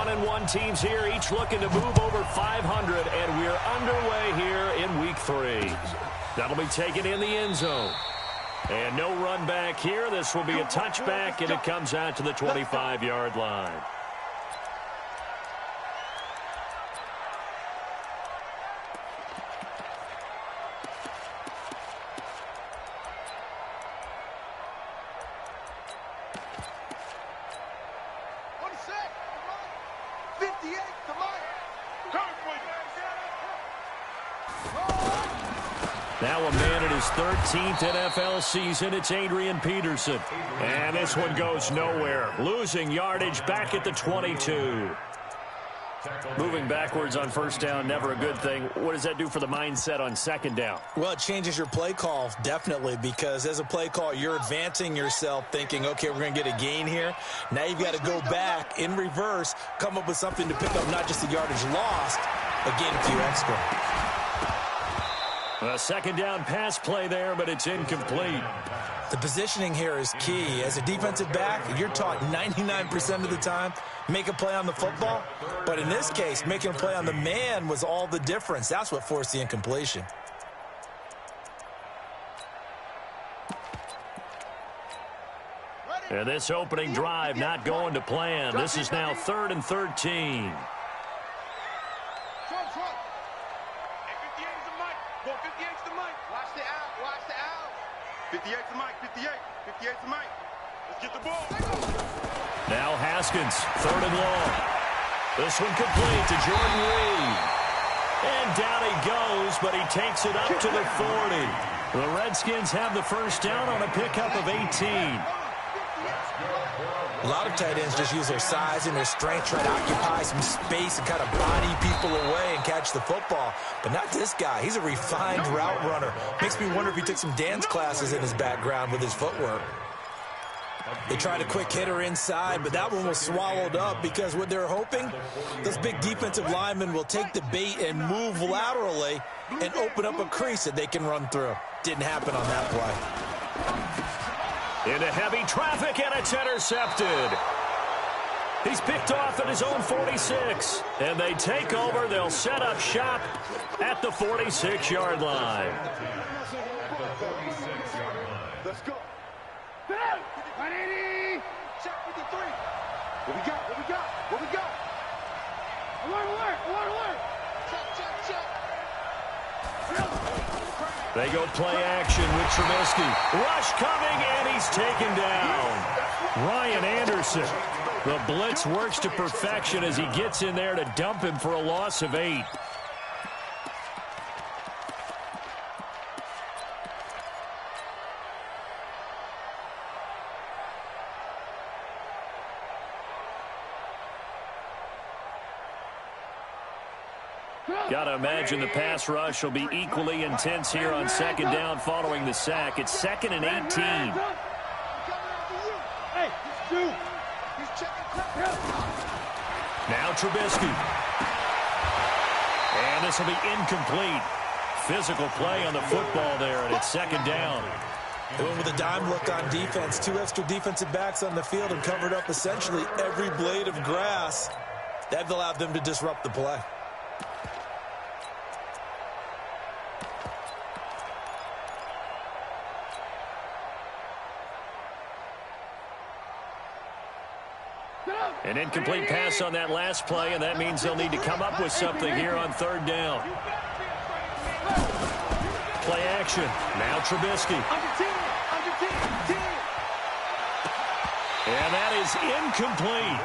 1-1 teams here, each looking to move over 500, and we're underway here in week 3. That'll be taken in the end zone. And no run back here. This will be a touchback, and it comes out to the 25-yard line. Now a man in his 13th NFL season, it's Adrian Peterson. And this one goes nowhere. Losing yardage back at the 22. Moving backwards on first down, never a good thing. What does that do for the mindset on second down? Well, it changes your play call, definitely, because as a play call, you're advancing yourself thinking, okay, we're going to get a gain here. Now you've got to go back in reverse, come up with something to pick up not just the yardage lost, but gain a few extra. A second down pass play there, but it's incomplete. The positioning here is key. As a defensive back, you're taught 99% of the time, make a play on the football. But in this case, making a play on the man was all the difference. That's what forced the incompletion. And this opening drive not going to plan. This is now 3rd and 13. Watch the out. Watch the out. 58 to Mike. 58. 58 to Mike. Let's get the ball. Now Haskins, 3rd and long. This one complete to Jordan Reed. And down he goes, but he takes it up to the 40. The Redskins have the first down on a pickup of 18. A lot of tight ends just use their size and their strength, try to occupy some space and kind of body people away and catch the football. But not this guy. He's a refined route runner. Makes me wonder if he took some dance classes in his background with his footwork. They tried a quick hitter inside, but that one was swallowed up because what they're hoping, those big defensive linemen will take the bait and move laterally and open up a crease that they can run through. Didn't happen on that play. Into heavy traffic, and it's intercepted. He's picked off at his own 46. And they take over. They'll set up shop at the 46-yard line. Let's go. 180. Check 53. What we got? What we got? What we got? Alert, alert, alert, alert. Check, check, check. They go play action with Trubisky. Rush coming, and he's taken down. Ryan Anderson. The blitz works to perfection as he gets in there to dump him for a loss of 8. Got to imagine the pass rush will be equally intense here on second down following the sack. It's 2nd and 18. Now Trubisky. And this will be incomplete. Physical play on the football there, and it's 2nd down. They went with a dime look on defense. 2 extra defensive backs on the field and covered up essentially every blade of grass. That allowed them to disrupt the play. An incomplete pass on that last play, and that means they'll need to come up with something here on 3rd down. Play action. Now Trubisky. And that is incomplete.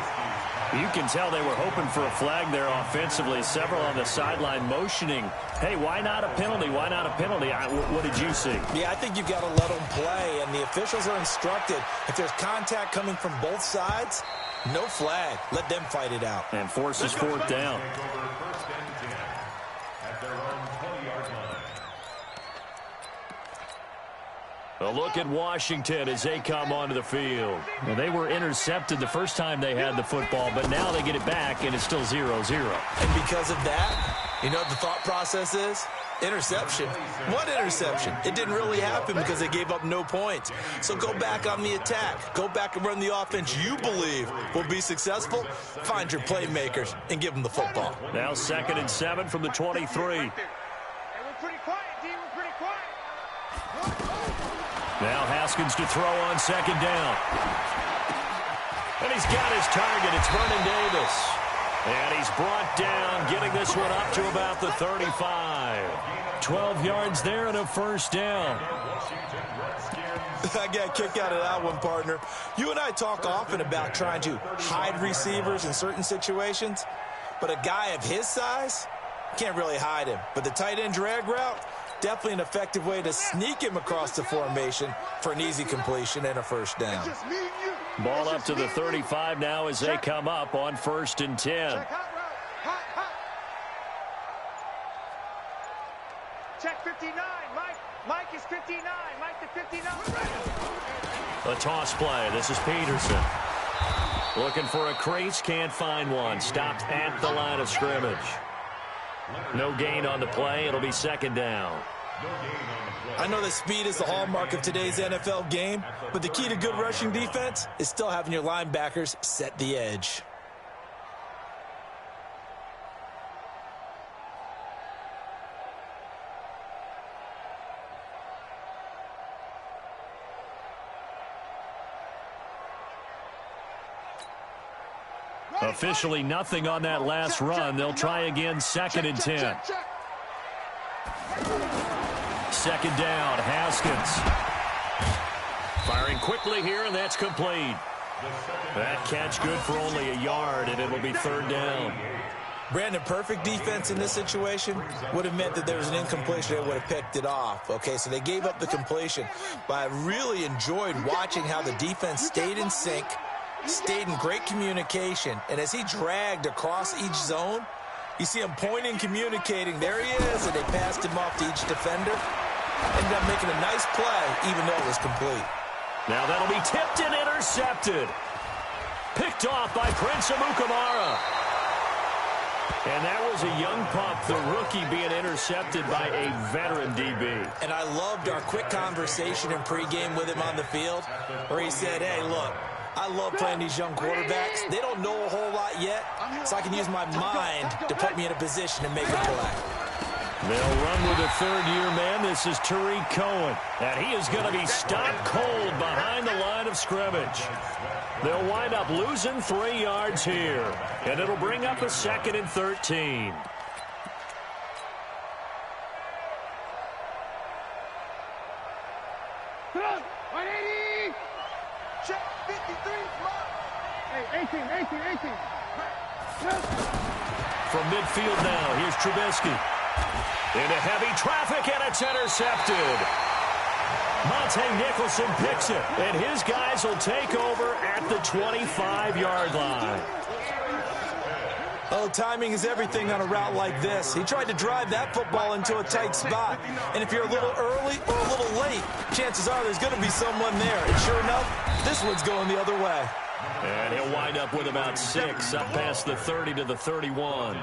You can tell they were hoping for a flag there offensively. Several on the sideline motioning. Hey, why not a penalty? Why not a penalty? What did you see? Yeah, I think you've got to let them play, and the officials are instructed. If there's contact coming from both sides, no flag. Let them fight it out. And forces 4th down. A look at Washington as they come onto the field. Well, they were intercepted the first time they had the football, but now they get it back, and it's still 0-0. And because of that, you know what the thought process is? Interception? What interception? It didn't really happen because they gave up no points. So go back on the attack. Go back and run the offense you believe will be successful. Find your playmakers and give them the football. Now 2nd and 7 from the 23. Hey, we're pretty quiet, D. We're pretty quiet. Now Haskins to throw on 2nd down. And he's got his target. It's Vernon Davis. And he's brought down, getting this one up to about the 35. 12 yards there and a 1st down. I got a kick out of that one, partner. You and I talk often about trying to hide receivers in certain situations, but a guy of his size can't really hide him. But the tight end drag route, definitely an effective way to sneak him across the formation for an easy completion and a 1st down. Just me and you. Ball up to the 35 now as they come up on 1st and 10. Check hot route. Hot, hot. Check 59. Mike is 59. Mike to 59. A toss play. This is Peterson. Looking for a crease. Can't find one. Stopped at the line of scrimmage. No gain on the play. It'll be 2nd down. I know that speed is the hallmark of today's NFL game, but the key to good rushing defense is still having your linebackers set the edge. Officially nothing on that last run. They'll try again 2nd and 10. 2nd down, Haskins. Firing quickly here, and that's complete. That catch good for only a yard, and it'll be 3rd down. Brandon, perfect defense in this situation would have meant that there was an incompletion that would have picked it off. Okay, so they gave up the completion, but I really enjoyed watching how the defense stayed in sync, stayed in great communication, and as he dragged across each zone, you see him pointing, communicating. There he is, and they passed him off to each defender. Ended up making a nice play, even though it was complete. Now that'll be tipped and intercepted. Picked off by Prince Amukamara. And that was a young pup, the rookie, being intercepted by a veteran DB. And I loved our quick conversation in pregame with him on the field, where he said, hey, look, I love playing these young quarterbacks. They don't know a whole lot yet, so I can use my mind to put me in a position to make a play. They'll run with a 3rd-year man. This is Tariq Cohen. And he is going to be stopped cold behind the line of scrimmage. They'll wind up losing 3 yards here. And it'll bring up a 2nd and 13. Come on. 180. Check 53. Hey, 18. From midfield now, here's Trubisky. Into heavy traffic, and it's intercepted. Monte Nicholson picks it, and his guys will take over at the 25-yard line. Oh, timing is everything on a route like this. He tried to drive that football into a tight spot. And if you're a little early or a little late, chances are there's going to be someone there. And sure enough, this one's going the other way. And he'll wind up with about 6, up past the 30 to the 31.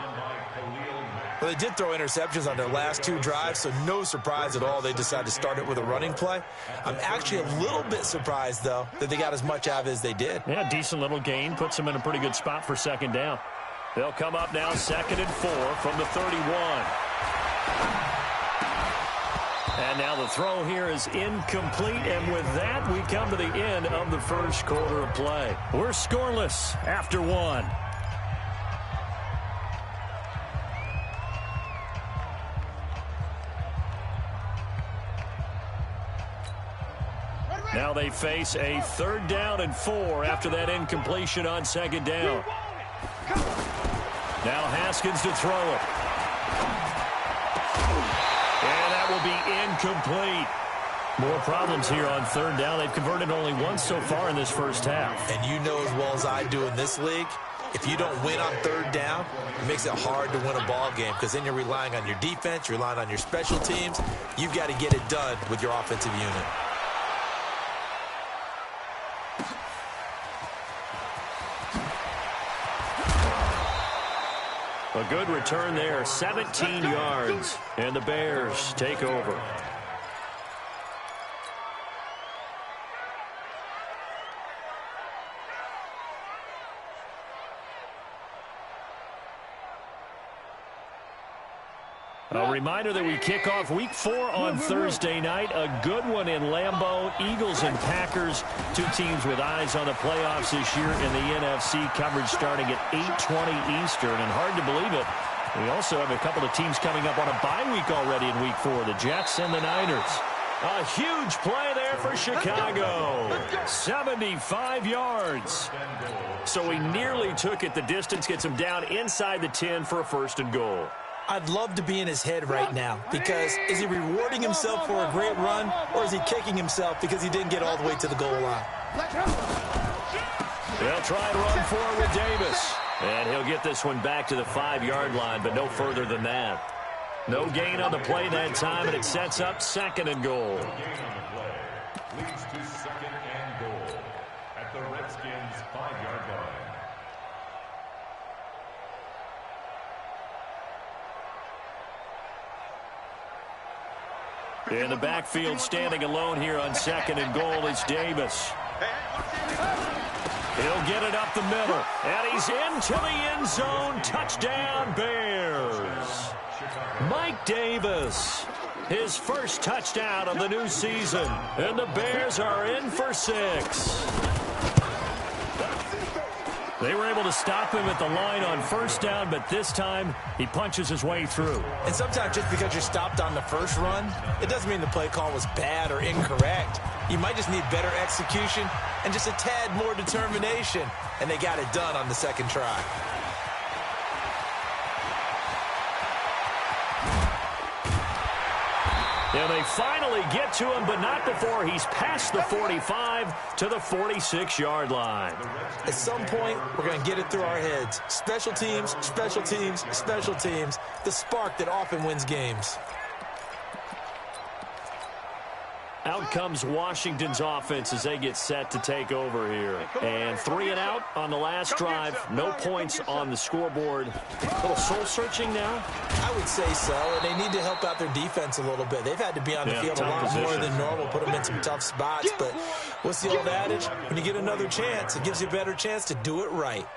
Well, they did throw interceptions on their last 2 drives, so no surprise at all they decided to start it with a running play. I'm actually a little bit surprised, though, that they got as much out of it as they did. Yeah, decent little gain. Puts them in a pretty good spot for 2nd down. They'll come up now 2nd and 4 from the 31. And now the throw here is incomplete, and with that, we come to the end of the first quarter of play. We're scoreless after 1. Now they face a 3rd down and 4 after that incompletion on 2nd down. Now Haskins to throw it. And that will be incomplete. More problems here on 3rd down. They've converted only once so far in this first half. And you know as well as I do in this league, if you don't win on 3rd down, it makes it hard to win a ball game because then you're relying on your defense, you're relying on your special teams. You've got to get it done with your offensive unit. A good return there, 17 yards, and the Bears take over. A reminder that we kick off Week 4 on Thursday night. A good one in Lambeau. Eagles and Packers, two teams with eyes on the playoffs this year in the NFC. Coverage starting at 8:20 Eastern. And hard to believe it, we also have a couple of teams coming up on a bye week already in Week 4, the Jets and the Niners. A huge play there for Chicago. 75 yards. So he nearly took it the distance, gets him down inside the 10 for a 1st and goal. I'd love to be in his head right now, because is he rewarding himself for a great run, or is he kicking himself because he didn't get all the way to the goal line? They'll try and run forward with Davis. And he'll get this one back to the 5-yard line, but no further than that. No gain on the play that time, and it sets up 2nd and goal. Leads to 2nd and goal at the Redskins' 5-yard line. In the backfield, standing alone here on 2nd and goal is Davis. He'll get it up the middle, and he's into the end zone. Touchdown, Bears. Mike Davis, his first touchdown of the new season, and the Bears are in for 6. They were able to stop him at the line on 1st down, but this time he punches his way through. And sometimes just because you're stopped on the first run, it doesn't mean the play call was bad or incorrect. You might just need better execution and just a tad more determination. And they got it done on the 2nd try. And they finally get to him, but not before he's past the 45 to the 46-yard line. At some point, we're going to get it through our heads. Special teams, special teams, special teams. The spark that often wins games. Out comes Washington's offense as they get set to take over here. And 3 and out on the last drive. No points on the scoreboard. A little soul-searching now? I would say so, and they need to help out their defense a little bit. They've had to be on the field a lot more than normal, put them in some tough spots. But what's the old adage? When you get another chance, it gives you a better chance to do it right.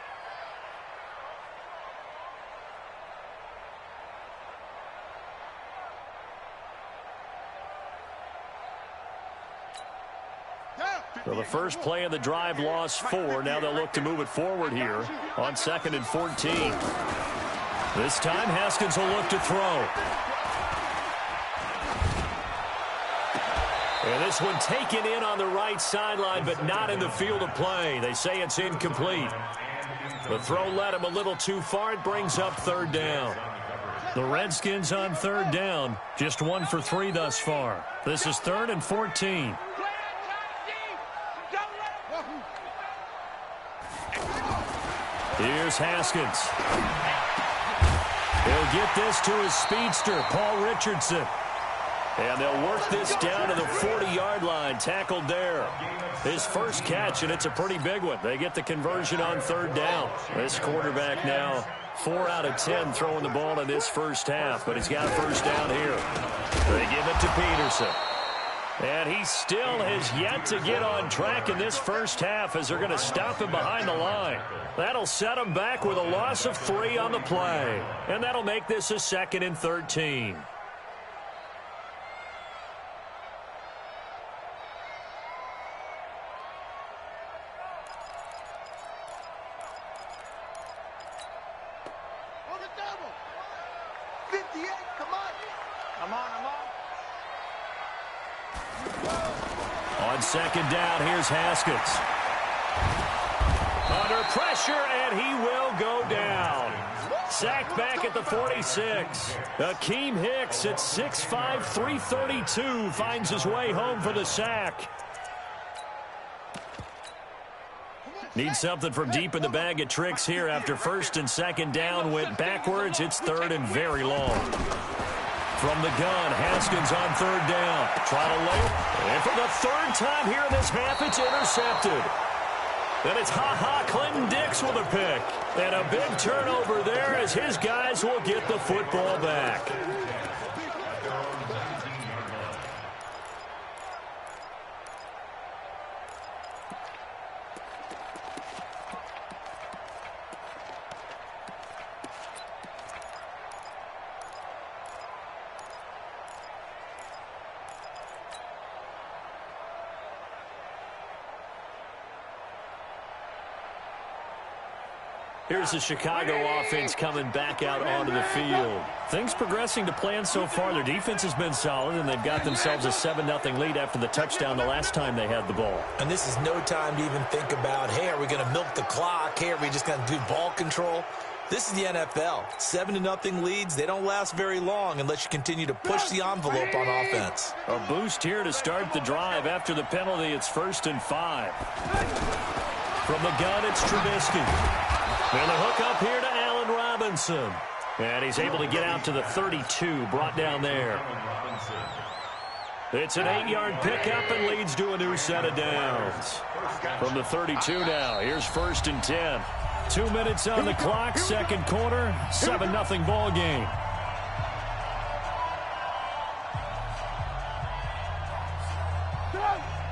So the first play of the drive lost 4. Now they'll look to move it forward here on 2nd and 14. This time Haskins will look to throw. And this one taken in on the right sideline, but not in the field of play. They say it's incomplete. The throw led him a little too far. It brings up 3rd down. The Redskins on 3rd down. Just 1 for 3 thus far. This is 3rd and 14. Here's Haskins. He'll get this to his speedster, Paul Richardson. And they'll work this down to the 40-yard line, tackled there. His first catch, and it's a pretty big one. They get the conversion on 3rd down. This quarterback now 4 out of 10 throwing the ball in this first half, but he's got a first down here. They give it to Peterson. And he still has yet to get on track in this first half as they're going to stop him behind the line. That'll set him back with a loss of 3 on the play. And that'll make this a 2nd and 13. On the double. 58, come on. Come on, come on. On 2nd down, here's Haskins. Under pressure, and he will go down. Sacked back at the 46. Akeem Hicks at 6'5", 332 finds his way home for the sack. Need something from deep in the bag of tricks here after 1st and 2nd down went backwards. It's 3rd and very long. From the gun, Haskins on 3rd down. Try to lay it. And for the 3rd time here in this half, it's intercepted. And it's Clinton Dix with a pick. And a big turnover there as his guys will get the football back. Here's the Chicago offense coming back out onto the field. Things progressing to plan so far. Their defense has been solid, and they've got themselves a 7-0 lead after the touchdown the last time they had the ball. And this is no time to even think about, hey, are we going to milk the clock? Hey, are we just going to do ball control? This is the NFL. 7-0 leads, they don't last very long unless you continue to push the envelope on offense. A boost here to start the drive after the penalty. It's 1st and 5. From the gun, it's Trubisky. And the hook up here to Allen Robinson. And he's able to get out to the 32, brought down there. It's an 8-yard pickup and leads to a new set of downs. From the 32 now, here's 1st and 10. 2 minutes on the clock, second quarter, 7-0 ball game.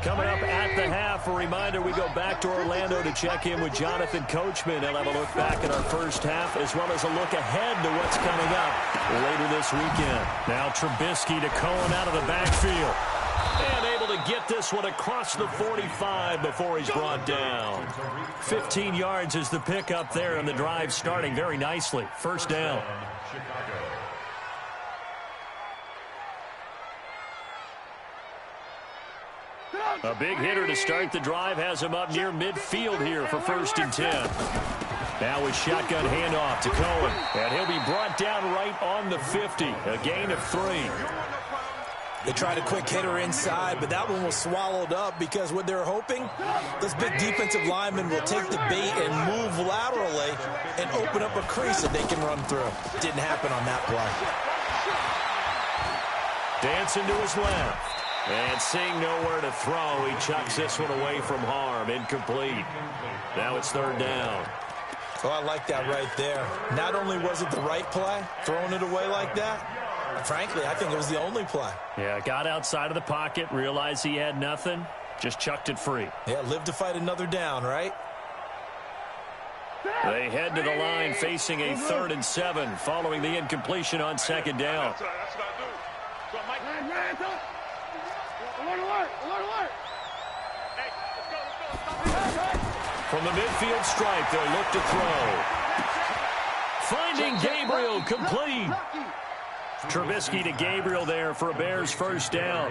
Coming up at the half, a reminder, we go back to Orlando to check in with Jonathan Coachman. He'll have a look back at our first half as well as a look ahead to what's coming up later this weekend. Now Trubisky to Cohen out of the backfield. And able to get this one across the 45 before he's brought down. 15 yards is the pickup there, and the drive starting very nicely. First down. A big hitter to start the drive has him up near midfield here for 1st and 10. Now with shotgun handoff to Cohen. And he'll be brought down right on the 50. A gain of 3. They tried a quick hitter inside, but that one was swallowed up because what they're hoping, those big defensive linemen will take the bait and move laterally and open up a crease that they can run through. Didn't happen on that play. Dancing to his left. And seeing nowhere to throw, he chucks this one away from harm. Incomplete. Now it's 3rd down. Oh, I like that right there. Not only was it the right play, throwing it away like that, frankly, I think it was the only play. Yeah, got outside of the pocket, realized he had nothing, just chucked it free. Yeah, live to fight another down, right? They head to the line facing a 3rd and 7 following the incompletion on 2nd down. From the midfield stripe, they'll look to throw. Finding Gabriel, complete. Trubisky to Gabriel there for a Bears first down.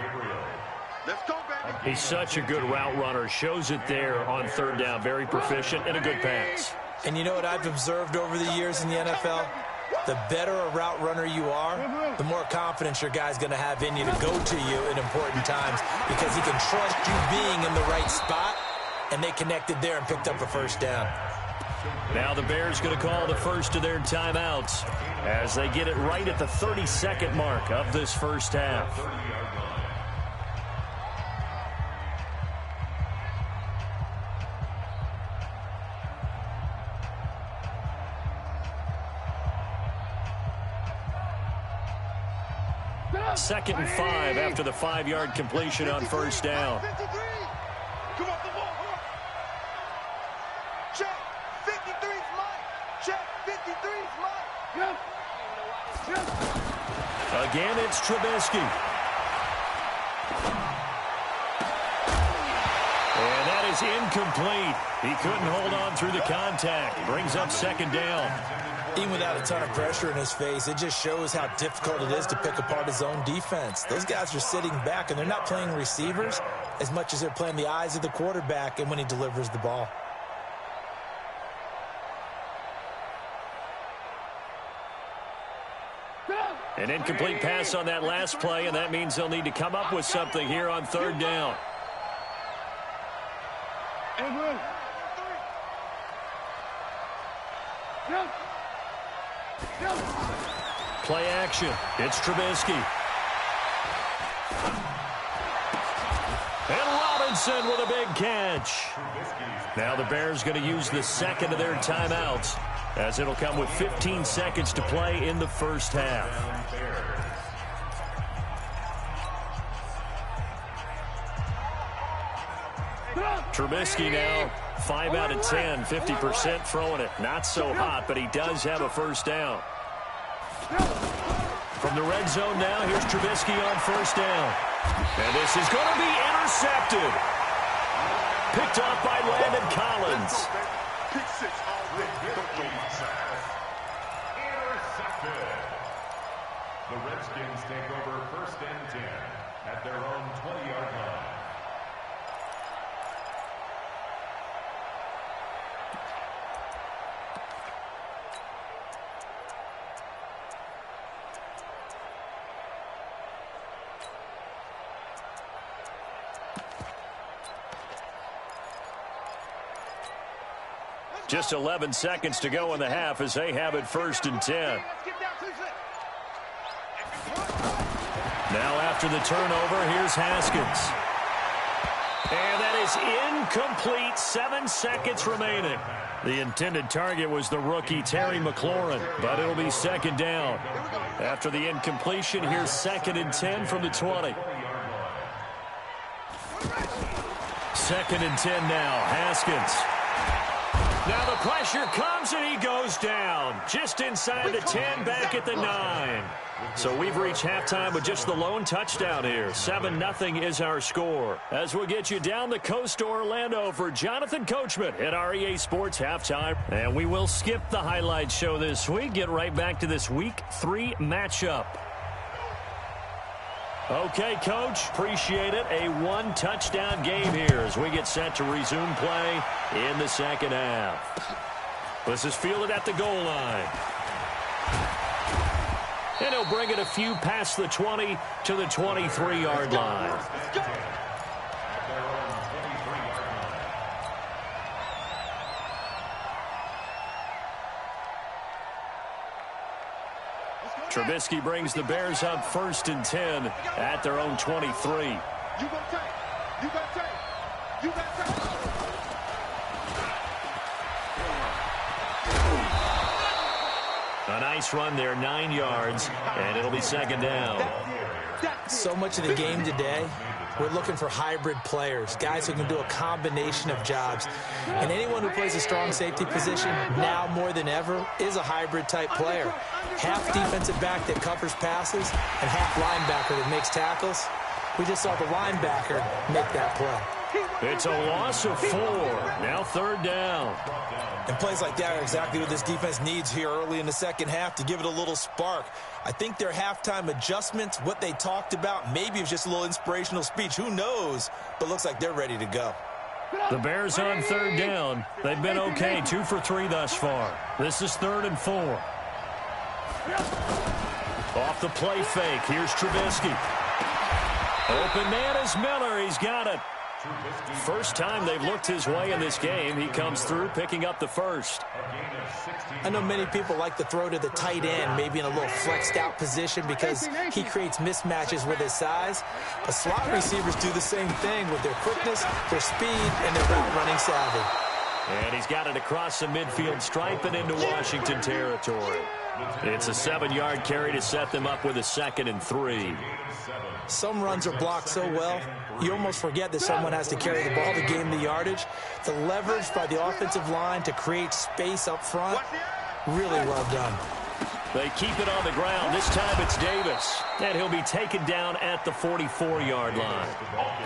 He's such a good route runner. Shows it there on 3rd down. Very proficient and a good pass. And you know what I've observed over the years in the NFL? The better a route runner you are, the more confidence your guy's going to have in you to go to you in important times because he can trust you being in the right spot, and they connected there and picked up a first down. Now the Bears going to call the first of their timeouts as they get it right at the 32nd mark of this first half. Second and 5 after the 5-yard completion on first down. Come off the ball. Check. 53's mine. Check. 53's mine. Again, it's Trubisky. And that is incomplete. He couldn't hold on through the contact. Brings up 2nd down. Even without a ton of pressure in his face, it just shows how difficult it is to pick apart his own defense. Those guys are sitting back, and they're not playing receivers as much as they're playing the eyes of the quarterback and when he delivers the ball. An incomplete pass on that last play, and that means they'll need to come up with something here on 3rd down. Play action. It's Trubisky. And Robinson with a big catch. Now the Bears going to use the second of their timeouts, as it'll come with 15 seconds to play in the first half. Trubisky now 5 out of 10, 50% throwing it. Not so hot, but he does have a first down. From the red zone now, here's Trubisky on first down. And this is going to be intercepted. Picked off by Landon Collins. Intercepted. The Redskins take over first and 10 at their own 20-yard line. Just 11 seconds to go in the half as they have it first and 10. Now after the turnover, here's Haskins. And that is incomplete. 7 seconds remaining. The intended target was the rookie Terry McLaurin, but it'll be second down. After the incompletion, here's second and 10 from the 20. Second and 10 now. Haskins. Now the pressure comes and he goes down. Just inside the 10, back at the 9. So we've reached halftime with just the lone touchdown here. 7-0 is our score. As we'll get you down the coast to Orlando for Jonathan Coachman at REA Sports Halftime. And we will skip the highlight show this week. Get right back to this Week 3 matchup. Okay, Coach, appreciate it. A one-touchdown game here as we get set to resume play in the second half. This is fielded at the goal line. And he'll bring it a few past the 20 to the 23-yard line. Trubisky brings the Bears up first and 10 at their own 23. You got take. You got take. You got take. A nice run there, 9 yards, and it'll be second down. So much of the game today, we're looking for hybrid players, guys who can do a combination of jobs. And anyone who plays a strong safety position, now more than ever, is a hybrid type player. Half defensive back that covers passes and half linebacker that makes tackles. We just saw the linebacker make that play. It's a loss of 4. Now third down. And plays like that are exactly what this defense needs here early in the second half to give it a little spark. I think their halftime adjustments, what they talked about, maybe it was just a little inspirational speech. Who knows? But looks like they're ready to go. The Bears on third down. They've been okay, 2 for 3 thus far. This is 3rd and 4. Off the play fake. Here's Trubisky. Open man is Miller. He's got it. First time they've looked his way in this game. He comes through picking up the first. I know many people like to throw to the tight end, maybe in a little flexed out position because he creates mismatches with his size. But slot receivers do the same thing with their quickness, their speed, and their route running savvy. And he's got it across the midfield stripe and into Washington territory. It's a 7-yard carry to set them up with a 2nd and 3. Some runs are blocked so well, you almost forget that someone has to carry the ball to gain the yardage. The leverage by the offensive line to create space up front, really well done. They keep it on the ground. This time it's Davis. And he'll be taken down at the 44-yard line.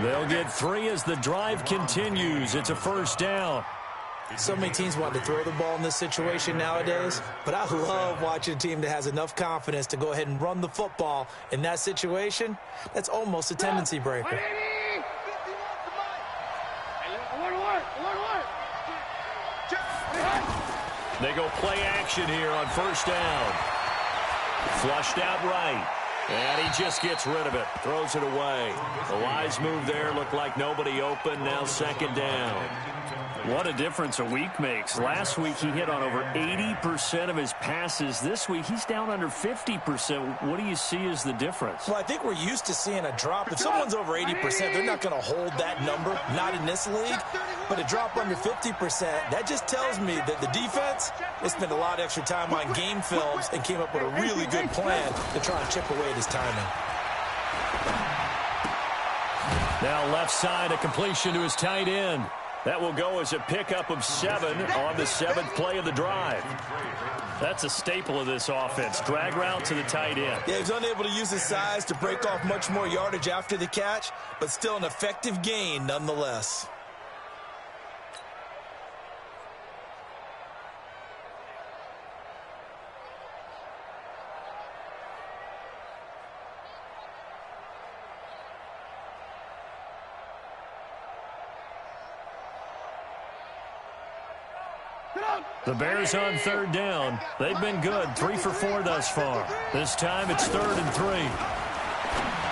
They'll get 3 as the drive continues. It's a first down. So many teams want to throw the ball in this situation nowadays, but I love watching a team that has enough confidence to go ahead and run the football in that situation. That's almost a tendency breaker. They go play action here on first down. Flushed out right. And he just gets rid of it. Throws it away. A wise move there. Looked like nobody open. Now second down. What a difference a week makes. Last week he hit on over 80% of his passes. This week he's down under 50%. What do you see as the difference? Well, I think we're used to seeing a drop. If someone's over 80%, they're not going to hold that number, not in this league. But a drop under 50%, that just tells me that the defense, they spent a lot of extra time on game films and came up with a really good plan to try and chip away at his timing. Now left side, a completion to his tight end. That will go as a pickup of 7 on the 7th play of the drive. That's a staple of this offense. Drag route to the tight end. Yeah, he's unable to use his size to break off much more yardage after the catch, but still an effective gain nonetheless. The Bears on 3rd down. They've been good, 3 for 4 thus far. This time it's 3rd and 3.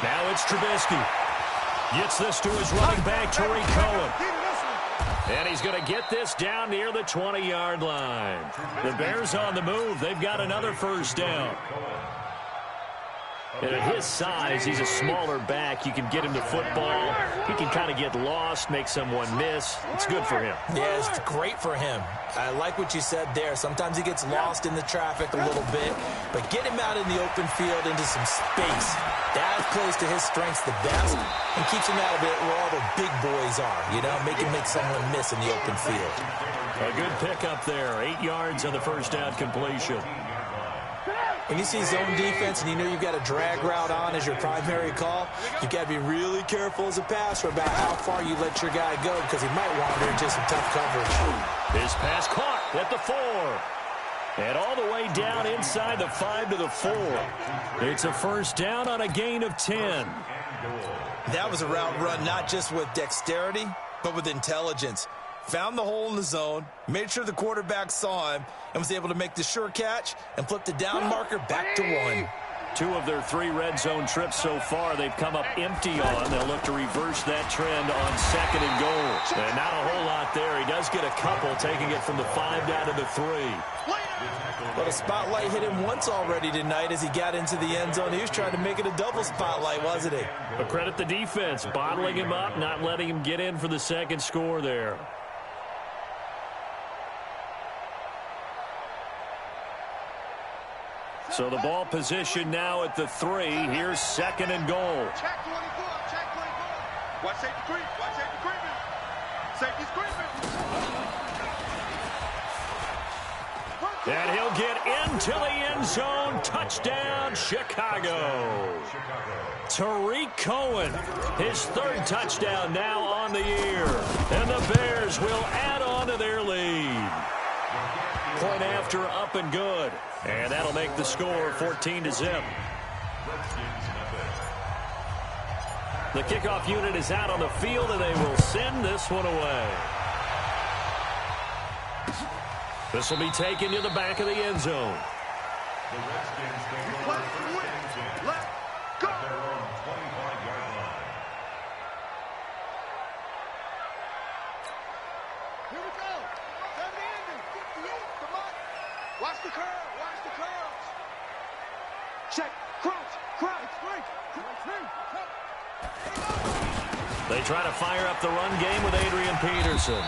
Now it's Trubisky. Gets this to his running back, Tariq Cohen. And he's going to get this down near the 20-yard line. The Bears on the move. They've got another first down. And at his size, he's a smaller back. You can get him to football. He can kind of get lost, make someone miss. It's good for him. Yeah, it's great for him. I like what you said there. Sometimes he gets lost in the traffic a little bit, but get him out in the open field into some space. That plays to his strengths the best and keeps him out of it where all the big boys are, you know, make someone miss in the open field. A good pickup there. 8 yards on the first down completion. When you see zone defense and you know you've got a drag route on as your primary call, you've got to be really careful as a passer about how far you let your guy go because he might wander into some tough coverage. His pass caught at the 4. And all the way down inside the 5 to the 4. It's a first down on a gain of 10. That was a route run not just with dexterity, but with intelligence. Found the hole in the zone, made sure the quarterback saw him, and was able to make the sure catch and flip the down marker back to 1. 2 of their 3 red zone trips so far they've come up empty on. They'll look to reverse that trend on 2nd and goal. And not a whole lot there. He does get a couple, taking it from the 5 down to the 3. But a spotlight hit him once already tonight as he got into the end zone. He was trying to make it a double spotlight, wasn't he? But credit the defense, bottling him up, not letting him get in for the second score there. So the ball position now at the 3. Here's 2nd and goal. Check 24. Check 24. Watch safety creep. Watch safety creeping. Safety's creeping. And he'll get into the end zone. Touchdown, Chicago. Tariq Cohen, his 3rd touchdown now on the year. And the Bears will add on to their lead. Point after, up and good. And that'll make the score 14-0. The kickoff unit is out on the field, and they will send this one away. This will be taken to the back of the end zone. The Redskins go Let's win. Let's go. at their own 25-yard line. Here we go. 70 ending. 58. Come on. Watch the curve. Watch the curves. Check. Crouch. Crouch. They try to fire up the run game with Adrian Peterson.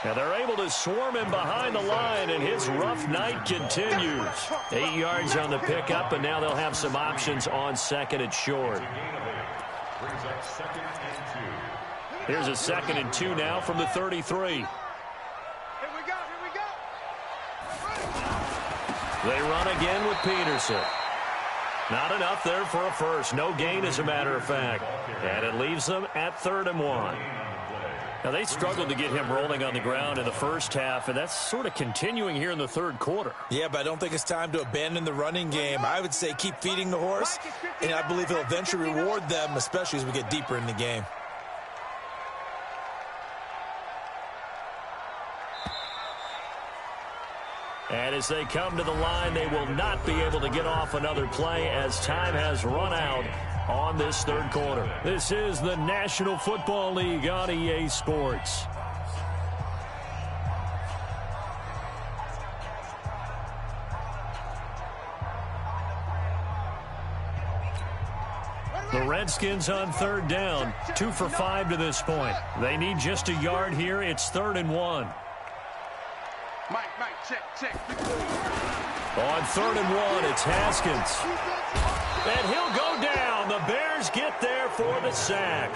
And they're able to swarm him behind the line, and his rough night continues. 8 yards on the pickup, and now they'll have some options on 2nd and short. Brings up 2nd and 2. Here's a 2nd and 2 now from the 33. Here we go. Here we go. They run again with Peterson. Not enough there for a first. No gain, as a matter of fact. And it leaves them at 3rd and 1. Now, they struggled to get him rolling on the ground in the first half, and that's sort of continuing here in the 3rd quarter. Yeah, but I don't think it's time to abandon the running game. I would say keep feeding the horse, and I believe he'll eventually reward them, especially as we get deeper in the game. And as they come to the line, they will not be able to get off another play as time has run out on this 3rd quarter. This is the National Football League on EA Sports. The Redskins on third down, 2 for 5 to this point. They need just a yard here. It's 3rd and 1. Mike, check. On 3rd and 1, it's Haskins. And he'll go down. The Bears get there for the sack.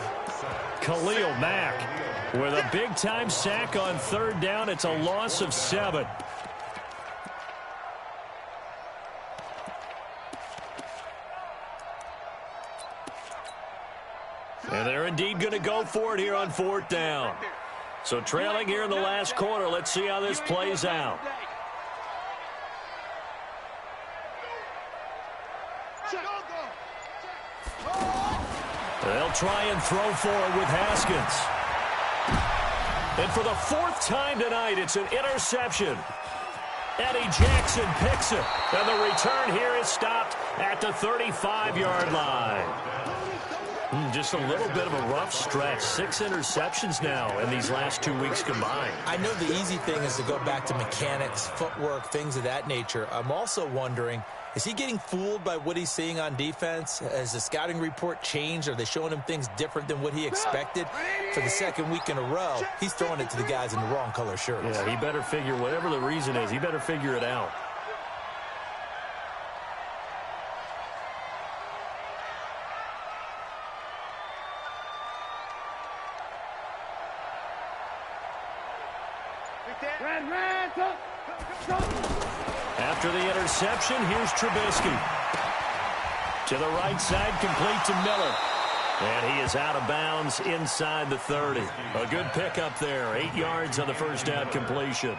Khalil Mack with a big-time sack on 3rd down. It's a loss of 7. And they're indeed going to go for it here on 4th down. So trailing here in the last quarter. Let's see how this plays out. They'll try and throw for it with Haskins. And for the 4th time tonight, it's an interception. Eddie Jackson picks it. And the return here is stopped at the 35-yard line. Just a little bit of a rough stretch. 6 interceptions now in these last 2 weeks combined. I know the easy thing is to go back to mechanics, footwork, things of that nature. I'm also wondering, is he getting fooled by what he's seeing on defense? Has the scouting report changed? Are they showing him things different than what he expected? For the 2nd week in a row, he's throwing it to the guys in the wrong color shirts. Yeah, he better figure, whatever the reason is, he better figure it out. After the interception, here's Trubisky. To the right side, complete to Miller. And he is out of bounds inside the 30. A good pickup there. 8 yards on the first down completion.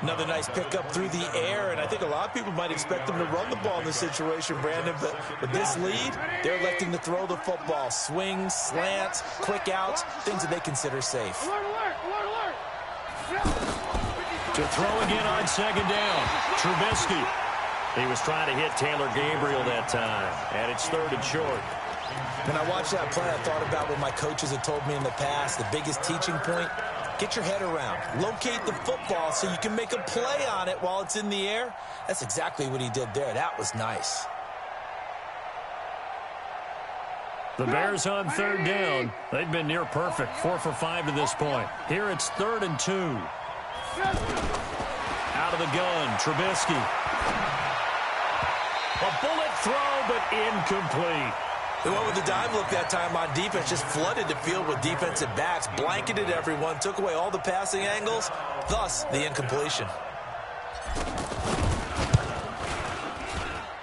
Another nice pickup through the air, and I think a lot of people might expect them to run the ball in this situation, Brandon, but with this lead, they're electing to throw the football. Swings, slants, quick outs, things that they consider safe. To throw again on 2nd down, Trubisky. He was trying to hit Taylor Gabriel that time, and it's 3rd and short. When I watched that play, I thought about what my coaches had told me in the past. The biggest teaching point, get your head around. Locate the football so you can make a play on it while it's in the air. That's exactly what he did there. That was nice. The Bears on 3rd down. They've been near perfect, 4 for 5 to this point. Here it's 3rd and 2. Out of the gun, Trubisky. A bullet throw, but incomplete. They went with the dive look that time on defense, just flooded the field with defensive backs, blanketed everyone, took away all the passing angles, thus the incompletion.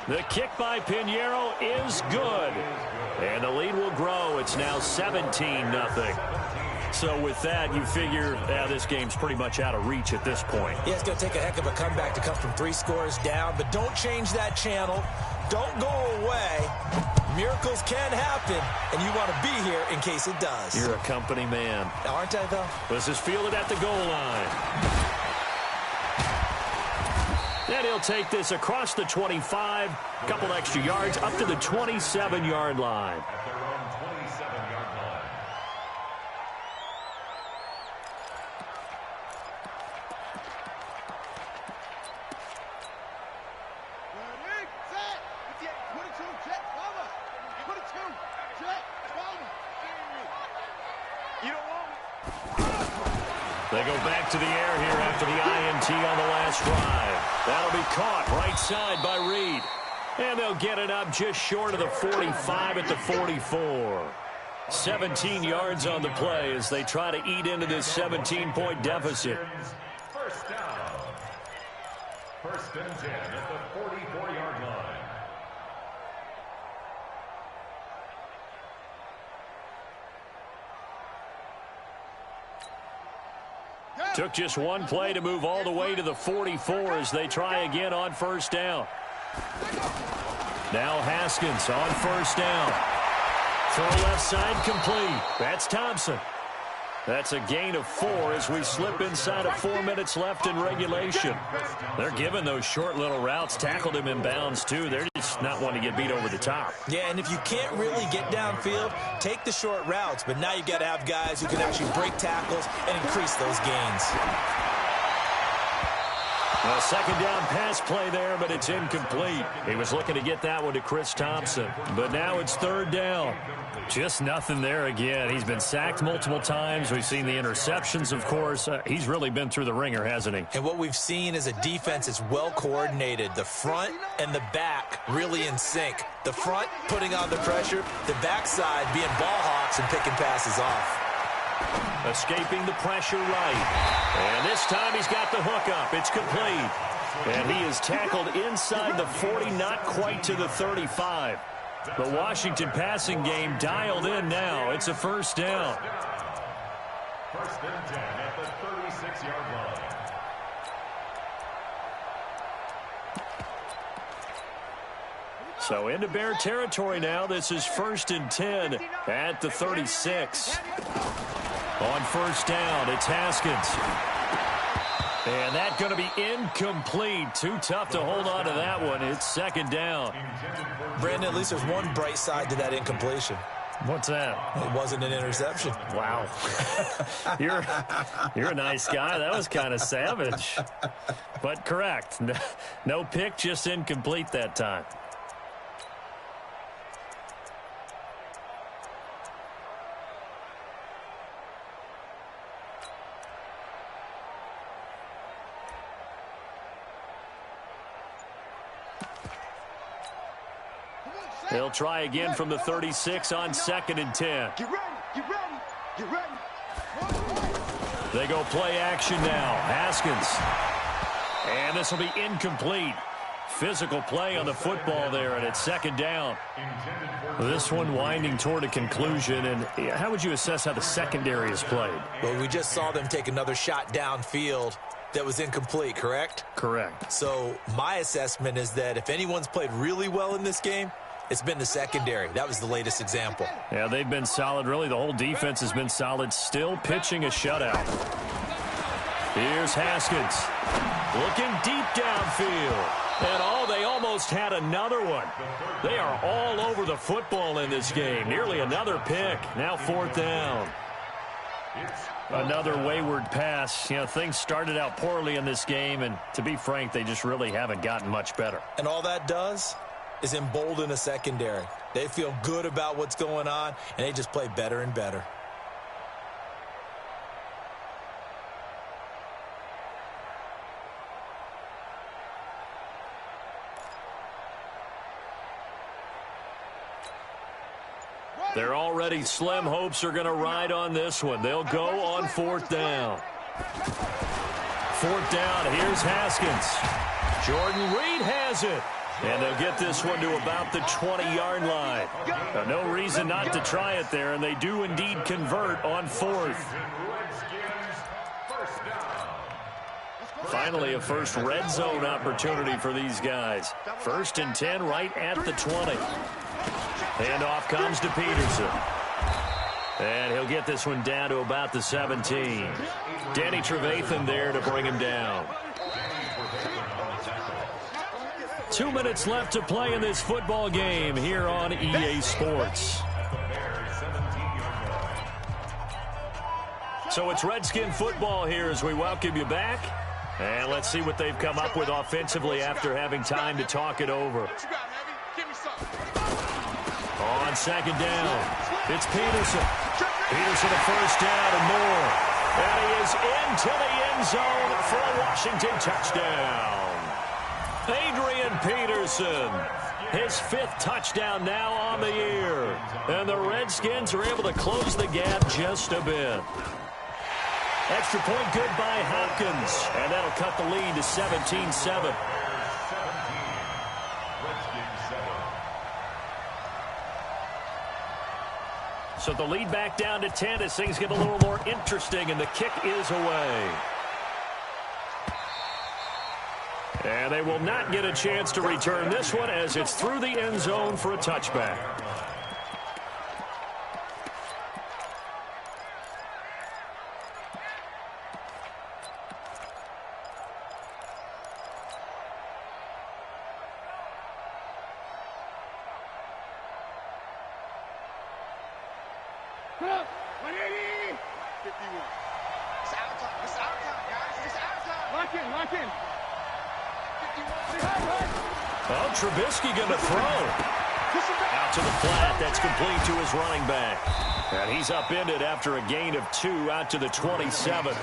The kick by Pinheiro is good. And the lead will grow. It's now 17-0. So with that, you figure this game's pretty much out of reach at this point. Yeah, it's going to take a heck of a comeback to come from 3 scores down, but don't change that channel. Don't go away. Miracles can happen, and you want to be here in case it does. You're a company man. Aren't I, though? This is fielded at the goal line. And he'll take this across the 25, a couple extra yards, up to the 27-yard line. At their own 27-yard line. Ready, set, 22, check, cover. 22, check, cover. You don't want me. They go back to the air here after the INT on the last drive. That'll be caught right side by Reed. And they'll get it up just short of the 45 at the 44. 17 yards on the play as they try to eat into this 17-point deficit. First down. 1st and 10 at the 44-yard line. Took just one play to move all the way to the 44 as they try again on 1st down. Now Haskins on 1st down. Throw left side complete. That's Thompson. That's a gain of 4 as we slip inside of 4 minutes left in regulation. They're giving those short little routes. Tackled him in bounds, too. They're just not wanting to get beat over the top. Yeah, and if you can't really get downfield, take the short routes. But now you've got to have guys who can actually break tackles and increase those gains. A second down pass play there, but it's incomplete. He was looking to get that one to Chris Thompson, but now it's third down. Just nothing there again. He's been sacked multiple times. We've seen the interceptions, of course. He's really been through the ringer, hasn't he? And what we've seen is a defense that's well coordinated. The front and the back really in sync. The front putting on the pressure, the backside being ball hawks and picking passes off. Escaping the pressure right. And this time he's got the hook up. It's complete. And he is tackled inside the 40, not quite to the 35. The Washington passing game dialed in now. It's a first down. First and 10 at the 36-yard line. So into Bear territory now. This is first and 10 at the 36. On first down, it's Haskins. And that's going to be incomplete. Too tough to hold on to that one. It's second down. Brandon, at least there's one bright side to that incompletion. What's that? It wasn't an interception. Wow. You're a nice guy. That was kind of savage. But correct. No pick, just incomplete that time. They'll try again from the 36 on second and 10. Get ready, get ready, get ready. They go play action now. Haskins. And this will be incomplete. Physical play on the football there, and it's second down. This one winding toward a conclusion. And how would you assess how the secondary is played? Well, we just saw them take another shot downfield that was incomplete, correct? Correct. So my assessment is that if anyone's played really well in this game, it's been the secondary. That was the latest example. Yeah, they've been solid. Really, the whole defense has been solid. Still pitching a shutout. Here's Haskins. Looking deep downfield. And they almost had another one. They are all over the football in this game. Nearly another pick. Now fourth down. Another wayward pass. You know, things started out poorly in this game, and to be frank, they just really haven't gotten much better. And all that does is embolden a secondary. They feel good about what's going on, and they just play better and better. They're already slim hopes are going to ride on this one. They'll go on fourth down. Fourth down, here's Haskins. Jordan Reed has it. And they'll get this one to about the 20-yard line. Now, no reason not to try it there, and they do indeed convert on fourth. Finally, a first red zone opportunity for these guys. First and 10 right at the 20. Handoff comes to Peterson. And he'll get this one down to about the 17. Danny Trevathan there to bring him down. 2 minutes left to play in this football game here on EA Sports. So it's Redskin football here as we welcome you back. And let's see what they've come up with offensively after having time to talk it over. On second down, it's Peterson. Peterson a first down and more. And he is into the end zone for a Washington touchdown. Adrian Peterson, his fifth touchdown now on the year. And the Redskins are able to close the gap just a bit. Extra point good by Hopkins. And that'll cut the lead to 17-7. So the lead back down to 10 as things get a little more interesting, and the kick is away. And they will not get a chance to return this one as it's through the end zone for a touchback. Oh, Trubisky going to throw. Out to the flat. That's complete to his running back. And he's upended after a gain of 2 out to the 27.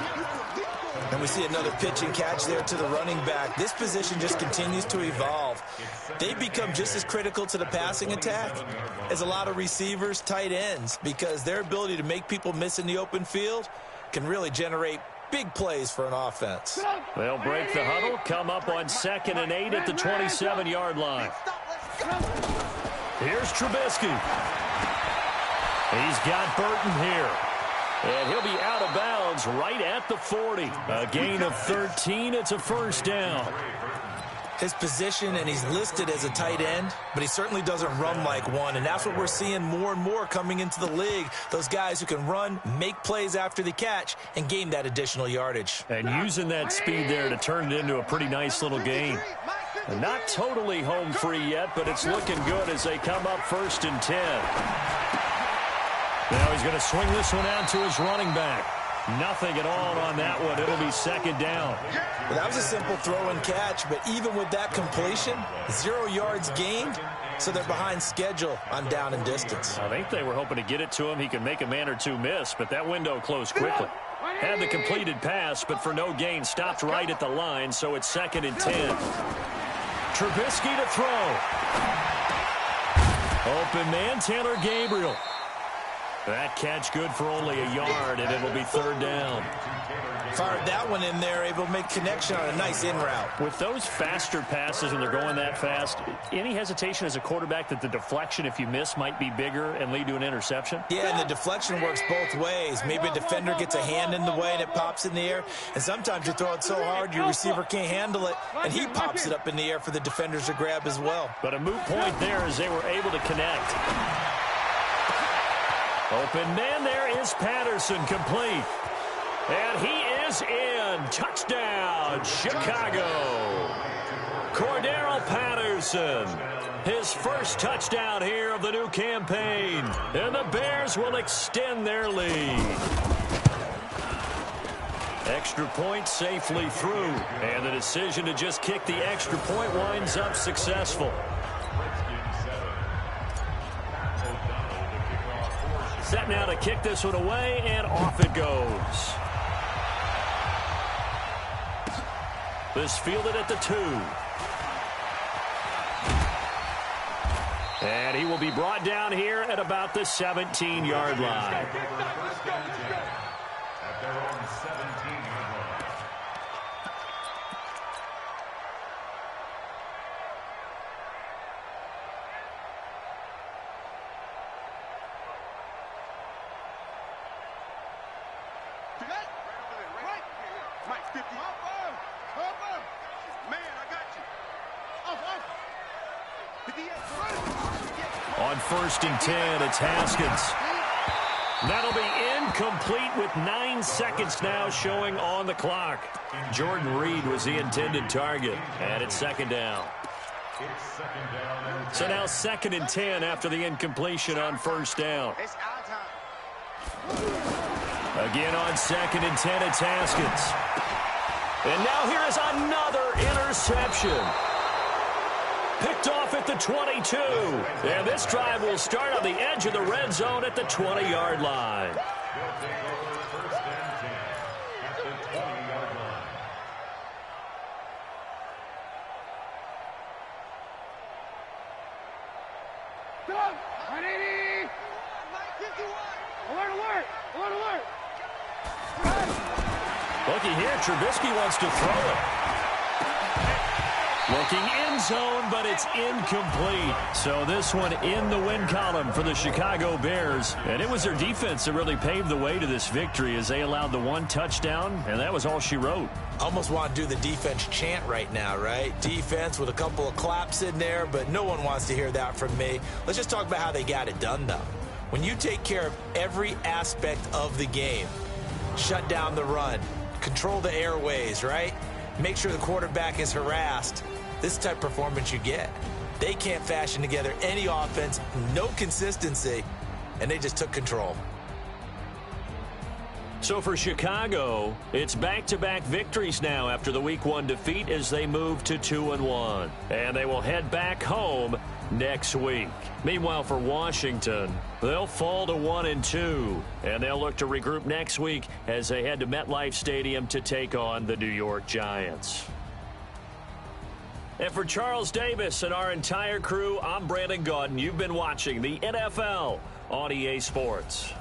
And we see another pitch and catch there to the running back. This position just continues to evolve. They become just as critical to the passing attack as a lot of receivers, tight ends, because their ability to make people miss in the open field can really generate big plays for an offense. They'll break the huddle, come up on 2nd and 8 at the 27-yard line. Here's Trubisky. He's got Burton here. And he'll be out of bounds right at the 40. A gain of 13. It's a first down. His position, and he's listed as a tight end, but he certainly doesn't run like one, and that's what we're seeing more and more coming into the league. Those guys who can run, make plays after the catch, and gain that additional yardage. And using that speed there to turn it into a pretty nice little gain. And not totally home free yet, but it's looking good as they come up 1st and 10. Now he's going to swing this one out to his running back. Nothing at all on that one. It'll be 2nd down. Well, that was a simple throw and catch, but even with that completion, 0 yards gained, so they're behind schedule on down and distance. I think they were hoping to get it to him. He could make a man or two miss, but that window closed quickly. Had the completed pass, but for no gain, stopped right at the line, so it's 2nd and 10. Trubisky to throw. Open man, Taylor Gabriel. That catch good for only a yard, and it'll be 3rd down. Fired that one in there, able to make connection on a nice in route. With those faster passes when they're going that fast, any hesitation as a quarterback that the deflection, if you miss, might be bigger and lead to an interception? Yeah, and the deflection works both ways. Maybe a defender gets a hand in the way and it pops in the air, and sometimes you throw it so hard your receiver can't handle it, and he pops it up in the air for the defenders to grab as well. But a moot point there as they were able to connect. Open man, there is Patterson, complete. And he is in. Touchdown, Chicago. Cordero Patterson, his first touchdown here of the new campaign. And the Bears will extend their lead. Extra point safely through. And the decision to just kick the extra point winds up successful. Set now to kick this one away, and off it goes. This fielded at the 2. And he will be brought down here at about the 17-yard line. At their own 17-yard line. Mike 50. Man, I got you. On 1st and 10, it's Haskins. That'll be incomplete with 9 seconds now showing on the clock. Jordan Reed was the intended target, and it's 2nd down. So now 2nd and 10 after the incompletion on 1st down. It's our time. Again on 2nd and 10, it's Haskins. And now here is another interception. Picked off at the 22. And this drive will start on the edge of the red zone at the 20-yard line. They'll take over 1st and 10 at the 20-yard line. Stop! 180! Mike 51! Alert, alert! Alert, alert! Looking here, Trubisky wants to throw it. Looking end zone, but it's incomplete. So this one in the win column for the Chicago Bears. And it was their defense that really paved the way to this victory as they allowed the 1 touchdown, and that was all she wrote. Almost want to do the defense chant right now, right? Defense with a couple of claps in there, but no one wants to hear that from me. Let's just talk about how they got it done, though. When you take care of every aspect of the game, shut down the run, control the airways, right? Make sure the quarterback is harassed. This type of performance you get. They can't fashion together any offense, no consistency, and they just took control. So for Chicago, it's back-to-back victories now after the Week 1 defeat as they move to 2-1. And they will head back home next week. Meanwhile, for Washington, they'll fall to 1-2. And they'll look to regroup next week as they head to MetLife Stadium to take on the New York Giants. And for Charles Davis and our entire crew, I'm Brandon Gaudin. You've been watching the NFL on EA Sports.